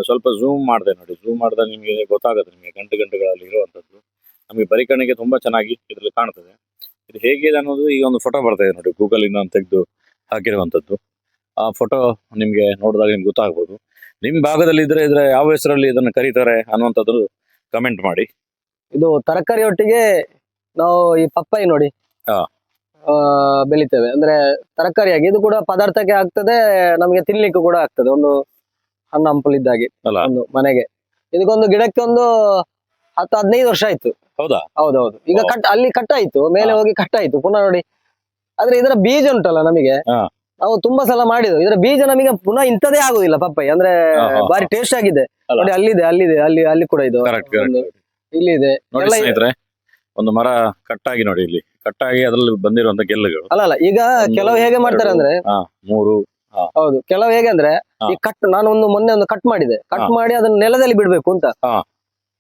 ಸ್ವಲ್ಪ ಝೂಮ್ ಮಾಡಿದೆ ನೋಡಿ. ಝೂಮ್ ಮಾಡಿದಾಗ ನಿಮಗೆ ಗೊತ್ತಾಗುತ್ತೆ. ನಿಮಗೆ ಗಂಟುಗಳಲ್ಲಿ ಇರುವಂಥದ್ದು ನಮಗೆ ಪರಿಕಣಿಗೆ ತುಂಬಾ ಚೆನ್ನಾಗಿ ಇದರಲ್ಲಿ ಕಾಣ್ತದೆ. ಇದು ಹೇಗಿದೆ ಅನ್ನೋದು ಈಗ ಒಂದು ಫೋಟೋ ಬರ್ತಾ ಇದೆ ನೋಡಿ, ಗೂಗಲ್ ಇಂದ ತೆಗೆದು ಹಾಕಿರುವಂಥದ್ದು. ಆ ಫೋಟೋ ನಿಮ್ಗೆ ನೋಡಿದಾಗ ನಿಮ್ಗೆ ಗೊತ್ತಾಗ್ಬೋದು. ನಿಮ್ ಭಾಗದಲ್ಲಿ ಇದ್ರೆ ಯಾವ ಹೆಸರಲ್ಲಿ ಇದನ್ನು ಕರೀತಾರೆ ಅನ್ನುವಂಥದ್ದು ಕಮೆಂಟ್ ಮಾಡಿ. ಇದು ತರಕಾರಿ ಒಟ್ಟಿಗೆ ನಾವು ಈ ಪಪ್ಪಾಯಿ ನೋಡಿ ಹಾ. ಬೆಳಿತೇವೆ. ಅಂದ್ರೆ ತರಕಾರಿಯಾಗಿ ಇದು ಕೂಡ ಪದಾರ್ಥಕ್ಕೆ ಆಗ್ತದೆ, ನಮಗೆ ತಿನ್ಲಿಕ್ಕೂ ಕೂಡ ಆಗ್ತದೆ. ಒಂದು ಹಣ್ಣು ಹಂಪಲು ಇದ್ದಾಗೆ ಅಲ್ಲ? ಒಂದು ಮನೆಗೆ. ಇದಕ್ಕೊಂದು ಗಿಡಕ್ಕೆ ಒಂದು 10-15 ವರ್ಷ ಆಯ್ತು. ಹೌದಾ? ಹೌದೌದು. ಈಗ ಓ. ಅಲ್ಲಿ ಕಟ್ಟಾಯ್ತು, ಮೇಲೆ ಹಾ. ಹೋಗಿ ಕಟ್ಟಾಯ್ತು ಪುನಃ ನೋಡಿ. ಆದ್ರೆ ಇದರ ಬೀಜ ಉಂಟಲ್ಲ ನಮಗೆ, ಹಾ. ನಾವು ತುಂಬಾ ಸಲ ಮಾಡಿದ್ವು. ಇದರ ಬೀಜ ನಮಗೆ ಪುನಃ ಇಂಥದೇ ಆಗುದಿಲ್ಲ. ಪಪ್ಪಾಯಿ ಅಂದ್ರೆ ಹಾ, ಹಾ, ಬಾರಿ ಟೇಸ್ಟ್ ಆಗಿದೆ ಅಲ್ಲ? ನೋಡಿ. ಅಲ್ಲಿದೆ ಅಲ್ಲಿ ಕೂಡ ಇದು ಕರೆಕ್ಟ್ ಒಂದು ಕರೆಕ್ಟ್. ಇಲ್ಲಿದೆ ನೋಡಿ ಎಲ್ಲ ಸ್ನೇಹಿತರೆ, ಒಂದು ಮರ ಕಟ್ಟಾಗಿ ನೋಡಿ, ಇಲ್ಲಿ ಕಟ್ಟಾಗಿ ಅದರಲ್ಲಿ ಬಂದಿರುವಂತ ಗೆಲ್ಲುಗಳು. ಅಲ್ಲ ಈಗ ಕೆಲವು ಹೇಗೆ ಮಾಡ್ತಾರೆ ಅಂದ್ರೆ 3. ಹೌದು, ಕೆಲವು ಹೇಗೆ ಅಂದ್ರೆ ಹಾ. ಈ ನಾನು ಮೊನ್ನೆ ಒಂದು ಕಟ್ ಮಾಡಿದೆ. ಕಟ್ ಹಾ. ಮಾಡಿ ಅದನ್ನ ನೆಲದಲ್ಲಿ ಬಿಡ್ಬೇಕು ಅಂತ. ಹಾ.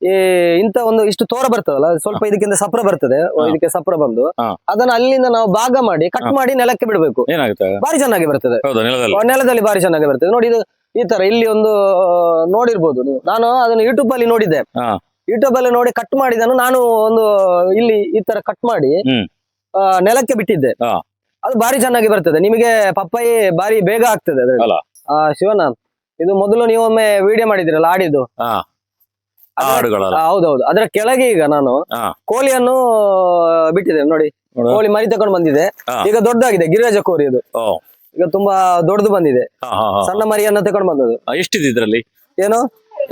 ಈ ಇಂತ ಒಂದು ಇಷ್ಟು ತೋರ ಬರ್ತದಲ್ಲ, ಸ್ವಲ್ಪ ಇದಕ್ಕಿಂತ ಸಪ್ರ ಬರ್ತದೆ. ಹಾ. ಇದಕ್ಕೆ ಸಪ್ರ ಬಂದು ಹಾ. ಅದನ್ನ ಅಲ್ಲಿಂದ ನಾವು ಭಾಗ ಮಾಡಿ ಕಟ್ ಹಾ. ಮಾಡಿ ನೆಲಕ್ಕೆ ಬಿಡ್ಬೇಕು. ಏನಾಗುತ್ತೆ? ಬಾರಿ ಚೆನ್ನಾಗಿ ಬರ್ತದೆ. ಹೌದಾ? ನೆಲದಲ್ಲಿ ನೆಲದಲ್ಲಿ ಬಾರಿ ಚೆನ್ನಾಗಿ ಬರ್ತದೆ ನೋಡಿ. ಇದು ಈ ತರ ಇಲ್ಲಿ ಒಂದು ನೋಡಿರ್ಬೋದು ನೀವು. ನಾನು ಅದನ್ನ ಯೂಟ್ಯೂಬ್ ಅಲ್ಲಿ ನೋಡಿದ್ದೆ. ಹಾ. ಯೂಟ್ಯೂಬ್ ಅಲ್ಲಿ ನೋಡಿ ಕಟ್ ಮಾಡಿದನು ನಾನು ಒಂದು ಇಲ್ಲಿ ಈ ತರ ಕಟ್ ಮಾಡಿ ಹ್ಮ್. ನೆಲಕ್ಕೆ ಬಿಟ್ಟಿದ್ದೆ. ಹಾ. ಅದು ಬಾರಿ ಚೆನ್ನಾಗಿ ಬರ್ತದೆ ನಿಮಗೆ, ಪಪ್ಪಾಯಿ ಬಾರಿ ಬೇಗ ಆಗ್ತದೆ ಅದ್ರಲ್ಲಿ. ಅಲ್ಲ. ಶಿವಣ್ಣ, ಇದು ಮೊದಲು ನೀವೊಮ್ಮೆ ವಿಡಿಯೋ ಮಾಡಿದ್ರಲ್ಲ ಆಡಿದ್ದು, ಹಾ. ಅದ್ರ- ಹಾಡುಗಳಲ್ಲ. ಹೌದೌದು, ಅದರ ಕೆಳಗೆ ಈಗ ನಾನು ಹಾ. ಕೋಳಿಯನ್ನು ಬಿಟ್ಟಿದ್ದೇನೆ ನೋಡಿ. ನೋಡು. ಕೋಳಿ ಮರಿ ತಕೊಂಡು ಬಂದಿದೆ. ಹಾ. ಈಗ ದೊಡ್ಡದಾಗಿದೆ, ಗಿರಿರಾಜ ಕೋರಿ ಅದು. ಓ. ಈಗ ತುಂಬಾ ದೊಡ್ಡದು ಬಂದಿದೆ. ಹಾ, ಹಾ, ಹಾ. ಸಣ್ಣ ಮರಿಯನ್ನು ತಕೊಂಡು ಬಂದದ್ದು. ಎಷ್ಟಿದೆ ಇದ್ರಲ್ಲಿ? ಏನು,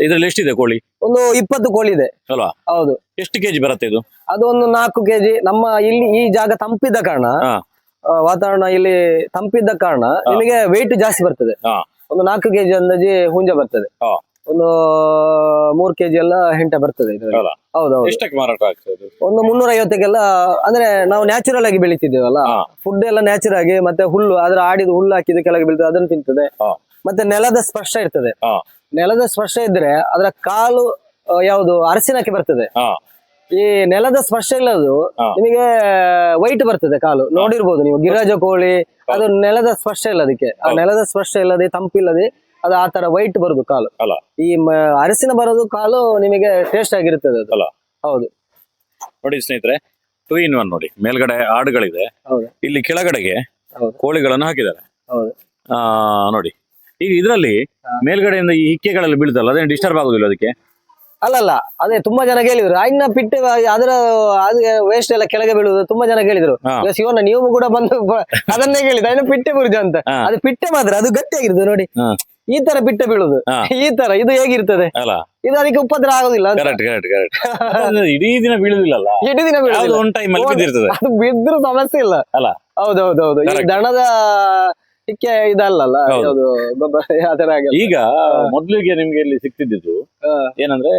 ಇದ್ರಲ್ಲಿ ಎಷ್ಟಿದೆ ಕೋಳಿ? ಒಂದು 20 ಕೋಳಿ ಇದೆ. ಅಲ್ವಾ? ಹೌದು. ಎಷ್ಟು ಕೆಜಿ ಬರುತ್ತೆ ಇದು? ಅದು ಒಂದು 4 ಕೆಜಿ. ನಮ್ಮ ಇಲ್ಲಿ ಈ ಜಾಗ ತಂಪಿದ್ದ ಕಾರಣ, ಹಾ. ವಾತಾವರಣ ಇಲ್ಲಿ ತಂಪಿದ್ದ ಕಾರಣ ನಿಮಗೆ ವೆಯ್ಟ್ ಜಾಸ್ತಿ ಬರ್ತದೆ. ಹಾ. ಒಂದು 4 ಕೆಜಿ ಅಂದಾಜಿ ಹುಂಜ ಬರ್ತದೆ. ಹಾ. ಒಂದು 3 ಕೆಜಿ ಎಲ್ಲ ಹೆಂಟ ಬರ್ತದೆ ಇದ್ರಲ್ಲಿ. ಅಲ್ಲ? ಹೌದೌದು. ಎಷ್ಟಕ್ಕೆ ಮಾರಾಟ ಆಗ್ತದೆ? ಒಂದು 350ಕ್ಕೆಲ್ಲ, ಅಂದ್ರೆ ನಾವು ನ್ಯಾಚುರಲ್ ಆಗಿ ಬೆಳಿತಿದ್ದೇವಲ್ಲ, ಹಾ. ಫುಡ್ ಎಲ್ಲ ನ್ಯಾಚುರಲ್ ಆಗಿ, ಮತ್ತೆ ಹುಲ್ಲು ಅದರ ಆಡಿದ ಹುಲ್ಲು ಹಾಕಿದ ಕೆಳಗೆ ಬೀಳ್ತದೆ, ಅದನ್ನು ತಿಂತದೆ. ಹಾ. ಮತ್ತೆ ನೆಲದ ಸ್ಪರ್ಶ ಇರ್ತದೆ. ಹಾ. ನೆಲದ ಸ್ಪರ್ಶ ಇದ್ರೆ ಅದರ ಕಾಲು ಯಾವುದು ಅರಸಿನಕ್ಕೆ ಬರ್ತದೆ. ಹಾ. ಈ ನೆಲದ ಸ್ಪರ್ಶ ಇಲ್ಲದು ಹಾ. ನಿಮಗೆ ವೈಟ್ ಬರ್ತದೆ ಕಾಲು. ನೋಡಿರ್ಬೋದು ನೀವು, ಗಿರಿರಾಜ ಕೋಳಿ ಅದು ನೆಲದ ಸ್ಪರ್ಶ ಇಲ್ಲ ಅದಕ್ಕೆ. ಆ ಹೌದು. ನೆಲದ ಸ್ಪರ್ಶ ಇಲ್ಲದೆ, ತಂಪಿಲ್ಲದೆ ಅದು ಆ ತರ ವೈಟ್ ಬರುದು ಕಾಲು. ಅಲ್ಲ? ಈ ಅರಸಿನ ಬರೋದು ಕಾಲು ನಿಮಗೆ ಟೇಸ್ಟ್ ಆಗಿರ್ತದೆ ಅದು. ಅಲ್ಲ? ಹೌದು. ನೋಡಿ ಸ್ನೇಹಿತರೆ, 2 in 1 ನೋಡಿ. ಮೇಲ್ಗಡೆ ಆಡುಗಳಿದೆ, ಹೌದು. ಇಲ್ಲಿ ಕೆಳಗಡೆಗೆ ಹೌದು. ಕೋಳಿಗಳನ್ನು ಹಾಕಿದ್ದಾರೆ. ಹೌದು. ನೋಡಿ, ಈಗ ಇದರಲ್ಲಿ ಮೇಲ್ಗಡೆಯಿಂದ ಈ ಇಕ್ಕೆಗಳಲ್ಲಿ ಬೀಳ್ತಲ್ಲ, ಅದೇನು ಡಿಸ್ಟರ್ಬ್ ಆಗುದಿಲ್ಲ ಅದಕ್ಕೆ? ಅಲ್ಲಲ್ಲ, ಅದೇ ತುಂಬಾ ಜನ ಕೇಳಿದ್ರು, ಅನ್ನ ಪಿಟ್ಟೆ ಅದರ ಅದು ವೇಸ್ಟ್ ಎಲ್ಲ ಕೆಳಗೆ ಬೀಳುದು ತುಂಬಾ ಜನ ಕೇಳಿದ್ರು. ಹಾ. ಈಗ ಶಿವಣ್ಣ ನೀವು ಕೂಡ ಬಂದು ಅದನ್ನೇ ಕೇಳಿದ್ರು, ಅನ್ನ ಪಿಟ್ಟೆ ಬೀಳುದು ಅಂತ. ಹಾ. ಅದು ಪಿಟ್ಟೆ ಮಾತ್ರ, ಅದು ಗಟ್ಟಿಯಾಗಿರ್ತದೆ ನೋಡಿ. ಹಾ. ಈ ತರ ಪಿಟ್ಟೆ ಬೀಳುದು, ಹಾ. ಈ ತರ ಇದು ಹೇಗಿರ್ತದೆ, ಅಲ್ಲ? ಇದು ಅದಕ್ಕೆ ಉಪದ್ರ ಆಗುದಿಲ್ಲ ಅಂತ. Correct correct correct. ಇಡೀ ದಿನ ಬೀಳುದಿಲ್ಲಲ್ಲ, ಇಡೀ ದಿನ ಯಾವ್ದು ಬೀಳುದಿಲ್ಲ. ಒಂದ್ ಟೈಮ್ ಅಲ್ಲಿ ಬಿದ್ದಿರ್ತದೆ. ಅದು ಬಿದ್ರು ಸಮಸ್ಯೆ ಇಲ್ಲ. ಅಲ್ಲ? ಹೌದೌದೌದು. ಈ Correct. ದಣದ ಇಕ್ಕೆ ಇದಲ್ಲಲ್ಲ, ಹೌದು. ಯಾವುದು ಗೊಬ್ಬರ ಆತರ ಆಗಿಲ್ಲ. ಈಗ ಮೊದ್ಲಿಗೆ ನಿಮ್ಗೆ ಇಲ್ಲಿ ಸಿಕ್ತಿದ್ದು ಹಾ. ಏನಂದ್ರೆ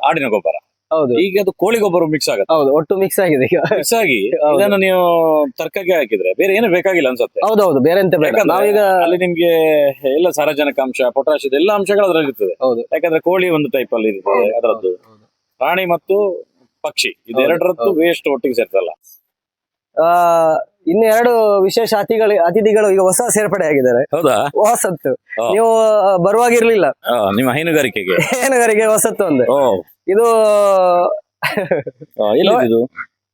ಆಡಿನ ಗೊಬ್ಬರ. ಹೌದು. ಈಗ ಅದು ಕೋಳಿ ಗೊಬ್ಬರ ಮಿಕ್ಸ್ ಆಗತ್ತೆ. ಹೌದು, ಒಟ್ಟು ಮಿಕ್ಸ್ ಆಗಿದೆ ಈಗ. ಮಿಕ್ಸ್ ಆಗಿ ಹೌದು. ಇದನ್ನು ನೀವು ತರಕಾರಿಗೆ ಹಾಕಿದ್ರೆ ಬೇರೆ ಏನು ಬೇಕಾಗಿಲ್ಲ ಅನ್ಸುತ್ತೆ. ಹೌದೌದು, ಬೇರೆ ಎಂತ ಬೇಡ. ಯಾಕಂದ್ರೆ ನಾವೀಗ ಅಲ್ಲಿ ನಿಮ್ಗೆ ಎಲ್ಲ ಸಾರಜನಕ ಅಂಶ, ಪೊಟ್ಯಾಶ್ ಎಲ್ಲ ಅಂಶಗಳು ಅದ್ರಲ್ಲಿ ಇರ್ತದೆ. ಹೌದು. ಯಾಕಂದ್ರೆ ಕೋಳಿ ಒಂದು ಟೈಪ್ ಅಲ್ಲಿ ಇರ್ತದೆ ಅದರದ್ದು, ಹೌದು. ಪ್ರಾಣಿ ಮತ್ತು ಪಕ್ಷಿ ಇದೆರಡರದ್ದು ವೇಸ್ಟ್ ಒಟ್ಟಿಗೆ ಸೇರ್ತಲ್ಲ. ಆ ಇನ್ನು 2 ವಿಶೇಷ ಅತಿಥಿಗಳು ಈಗ ಹೊಸ ಸೇರ್ಪಡೆ ಆಗಿದ್ದಾರೆ. ಹೌದಾ? ಹೊಸತ್ತು. ಹಾ. ನೀವು ಬರುವಾಗ ಇರ್ಲಿಲ್ಲ. ನಿಮ್ಮ ಹೈನುಗಾರಿಕೆಗೆ ಏನುಗಾರಿಗೆ ಹೊಸತ್ತು ಒಂದು. ಓ, ಇದು ಎಲ್ಲಿದ್ದು?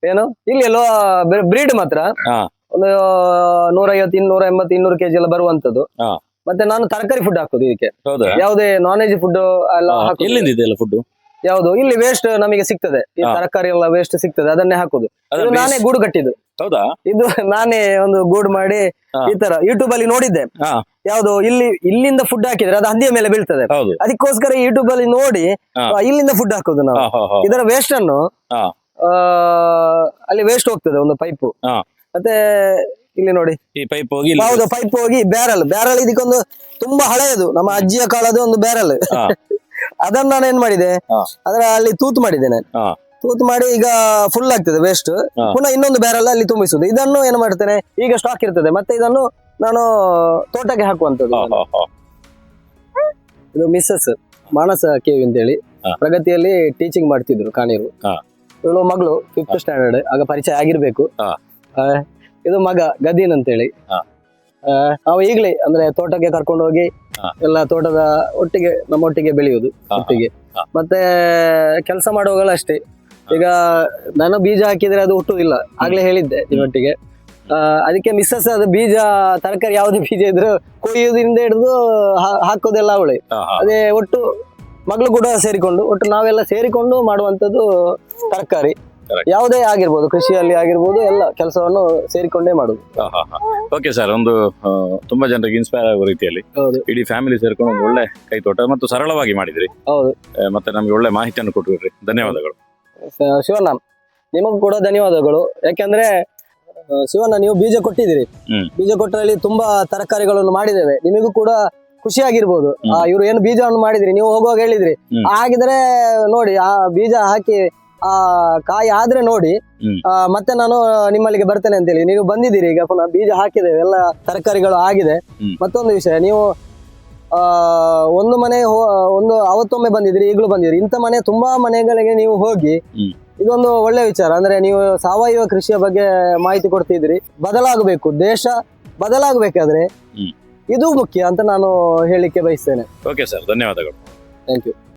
ಏನು, ಇಲ್ಲಿ ಎಲ್ಲೋ ಬ್ರೀಡ್ ಮಾತ್ರ ಹಾ. ಒಂದು 150, 280, 200 ಕೆಜಿ ಎಲ್ಲ ಬರುವಂತದ್ದು. ಹಾ. ಮತ್ತೆ ನಾನು ತರಕಾರಿ ಫುಡ್ ಹಾಕೋದು ಇದಕ್ಕೆ. ಹೌದಾ? ಯಾವುದೇ ನಾನ್ ವೆಜ್ ಫುಡ್ ಎಲ್ಲ ಹಾಕುದು. ಎಲ್ಲಿಂದ ಇದೆಲ್ಲ ಫುಡ್? ಯಾವುದು ಇಲ್ಲಿ ವೇಸ್ಟ್ ನಮಗೆ ಸಿಗ್ತದೆ, ಈ ಹಾ. ತರಕಾರಿ ಎಲ್ಲ ವೇಸ್ಟ್ ಸಿಗ್ತದೆ, ಅದನ್ನೇ ಹಾಕುದು. ಇದು ನಾನೇ ಗೂಡು ಕಟ್ಟಿದ್ದು. ಹೌದಾ? ಇದು ನಾನೇ ಒಂದು ಗೂಡು ಮಾಡಿ ಹಾ. ಈ ತರ ಯೂಟ್ಯೂಬ್ ಅಲ್ಲಿ ನೋಡಿದ್ದೆ. ಹಾ. ಯಾವುದು ಇಲ್ಲಿಂದ ಫುಡ್ ಹಾಕಿದ್ರೆ ಅದು ಹಂದಿಯ ಮೇಲೆ ಬೀಳ್ತದೆ. ಹೌದು. ಅದಕ್ಕೋಸ್ಕರ ಯೂಟ್ಯೂಬ್ ಅಲ್ಲಿ ನೋಡಿ ಹಾ. ಇಲ್ಲಿಂದ ಫುಡ್ ಹಾಕೋದು ನಾವು. ಹಾ, ಹಾ, ಹಾ. ಇದರ ವೇಸ್ಟ್ ಅನ್ನು ಹಾ. ಅಲ್ಲಿ ವೇಸ್ಟ್ ಹೋಗ್ತದೆ ಒಂದು ಪೈಪು. ಹಾ. ಮತ್ತೆ ಇಲ್ಲಿ ನೋಡಿ, ಈ ಪೈಪ್ ಹೋಗಿ ಇಲ್ಲಿ- ಹೌದು, ಪೈಪ್ ಹೋಗಿ ಬ್ಯಾರಲ್ ಇದಕ್ಕೊಂದು ತುಂಬಾ ಹಳೆಯದು, ನಮ್ಮ ಅಜ್ಜಿಯ ಕಾಲದ ಒಂದು ಬ್ಯಾರಲ್. ಹಾ. ಅದನ್ನ ನಾನು ಏನ್ ಮಾಡಿದೆ, ಹಾ. ಅದರ ಅಲ್ಲಿ ತೂತು ಮಾಡಿದ್ದೇನೆ. ಹಾ. ತೂತು ಮಾಡಿ ಈಗ ಫುಲ್ ಆಗ್ತದೆ ವೇಸ್ಟ್. ಹಾ. ಪುನಃ ಇನ್ನೊಂದು ಬ್ಯಾರಲ್ ಅಲ್ಲಿ ತುಂಬಿಸುದು. ಇದನ್ನು ಏನು ಮಾಡ್ತೇನೆ, ಈಗ ಸ್ಟಾಕ್ ಇರ್ತದೆ, ಮತ್ತೆ ಇದನ್ನು ನಾನು ತೋಟಕ್ಕೆ ಹಾಕುವಂತದ್ದು. ಹಾ, ಹಾ, ಹಾ. ಇದು ಮಿಸ್ಸಸ್ ಮಾನಸ ಕೇವಿ ಅಂತೇಳಿ ಹಾ. ಪ್ರಗತಿಯಲ್ಲಿ ಟೀಚಿಂಗ್ ಮಾಡ್ತಿದ್ರು ಕಾಣೀರು. ಹಾ. ಇವಳು ಮಗಳು 5th ಸ್ಟ್ಯಾಂಡರ್ಡ್, ಆಗ ಪರಿಚಯ ಆಗಿರ್ಬೇಕು. ಹಾ. ಇದು ಮಗ ಗದೀನ್ ಅಂತೇಳಿ. ಹಾ. ನಾವು ಈಗಲೇ ಅಂದ್ರೆ ತೋಟಕ್ಕೆ ಕರ್ಕೊಂಡು ಹೋಗಿ ಹಾ. ಎಲ್ಲ ತೋಟದ ಒಟ್ಟಿಗೆ ನಮ್ಮೊಟ್ಟಿಗೆ ಬೆಳೆಯುವುದು ಹಾ. ಒಟ್ಟಿಗೆ. ಹಾ. ಮತ್ತೆ ಕೆಲಸ ಮಾಡುವಾಗಲೂ ಅಷ್ಟೇ. ಈಗ ನಾನು ಬೀಜ ಹಾಕಿದ್ರೆ ಅದು ಹುಟ್ಟುವುದಿಲ್ಲ, ಆಗ್ಲೇ ಹೇಳಿದ್ದೆ ನಿಮ್ಮೊಟ್ಟಿಗೆ. ಅದಕ್ಕೆ ಮಿಸ್ಸಸ್ ಅದು ಬೀಜ ತರಕಾರಿ ಯಾವುದೇ ಬೀಜ ಇದ್ರು ಕೊಯ್ಯುವುದರಿಂದ ಹಿಡಿದು ಹಾಕೋದೆಲ್ಲ ಅವಳೆ. ಹಾ, ಹಾ. ಅದೇ ಒಟ್ಟು ಮಗಳು ಕೂಡ ಸೇರಿಕೊಂಡು, ಒಟ್ಟು ನಾವೆಲ್ಲ ಸೇರಿಕೊಂಡು ಮಾಡುವಂತದ್ದು ತರಕಾರಿ. Correct. ಯಾವುದೇ ಆಗಿರ್ಬೋದು, ಕೃಷಿಯಲ್ಲಿ ಆಗಿರ್ಬೋದು, ಎಲ್ಲ ಕೆಲಸವನ್ನು ಸೇರಿಕೊಂಡೇ ಮಾಡುದು. ಓಕೆ ಸರ್, ಒಂದು ತುಂಬಾ ಜನರಿಗೆ ಇನ್ಸ್ಪೈರ್ ಆಗೋ ರೀತಿಯಲ್ಲಿ ಹೌದು. ಇಡೀ ಫ್ಯಾಮಿಲಿ ಸೇರ್ಕೊಂಡು ಒಂದು ಒಳ್ಳೆ ಕೈತೋಟ ಮತ್ತು ಸರಳವಾಗಿ ಮಾಡಿದ್ರಿ. ಹೌದು. ಮತ್ತೆ ನಮ್ಗೆ ಒಳ್ಳೆ ಮಾಹಿತಿಯನ್ನು ಕೊಟ್ಟಿದ್ರಿ. ಧನ್ಯವಾದಗಳು. ಶಿವಣ್ಣ, ನಿಮಗೂ ಕೂಡ ಧನ್ಯವಾದಗಳು. ಯಾಕಂದ್ರೆ ಶಿವಣ್ಣ, ನೀವು ಬೀಜ ಕೊಟ್ಟಿದ್ದೀರಿ. ಹ್ಮ್. ಬೀಜ ಕೊಟ್ಟರಲ್ಲಿ ತುಂಬಾ ತರಕಾರಿಗಳನ್ನು ಮಾಡಿದ್ದೇವೆ. ನಿಮಗೂ ಕೂಡ ಖುಷಿ ಆಗಿರ್ಬೋದು. ಇವ್ರು ಏನು ಬೀಜವನ್ನು ಮಾಡಿದ್ರಿ, ನೀವು ಹೋಗುವಾಗ ಹೇಳಿದ್ರಿ. ಹ್ಮ್. ಹಾಗಿದ್ರೆ ನೋಡಿ, ಆ ಬೀಜ ಹಾಕಿ ಆ ಕಾಯಿ ಆದ್ರೆ ನೋಡಿ, ಹ್ಮ್. ಮತ್ತೆ ನಾನು ನಿಮ್ಮಲ್ಲಿಗೆ ಬರ್ತೇನೆ ಅಂತೇಳಿ ನೀವು ಬಂದಿದ್ದೀರಿ. ಈಗ ಪುನಃ ಬೀಜ ಹಾಕಿದ್ದೇವೆ, ಎಲ್ಲ ತರಕಾರಿಗಳು ಆಗಿದೆ. ಹ್ಮ್. ಮತ್ತೊಂದು ವಿಷಯ, ನೀವು ಒಂದು ಮನೆ ಒಂದು ಅವತ್ತೊಮ್ಮೆ ಬಂದಿದ್ರಿ, ಈಗಲೂ ಬಂದಿದ್ರಿ. ಇಂಥ ಮನೆ ತುಂಬಾ ಮನೆಗಳಿಗೆ ನೀವು ಹೋಗಿ, ಹ್ಮ್. ಇದೊಂದು ಒಳ್ಳೆ ವಿಚಾರ. ಅಂದ್ರೆ ನೀವು ಸಾವಯವ ಕೃಷಿಯ ಬಗ್ಗೆ ಮಾಹಿತಿ ಕೊಡ್ತಿದ್ರಿ. ಬದಲಾಗಬೇಕು, ದೇಶ ಬದಲಾಗಬೇಕಾದ್ರೆ ಹ್ಮ್. ಇದು ಮುಖ್ಯ ಅಂತ ನಾನು ಹೇಳಿಕ್ಕೆ ಬಯಸ್ತೇನೆ. ಓಕೆ ಸರ್, ಧನ್ಯವಾದಗಳು. Thank you.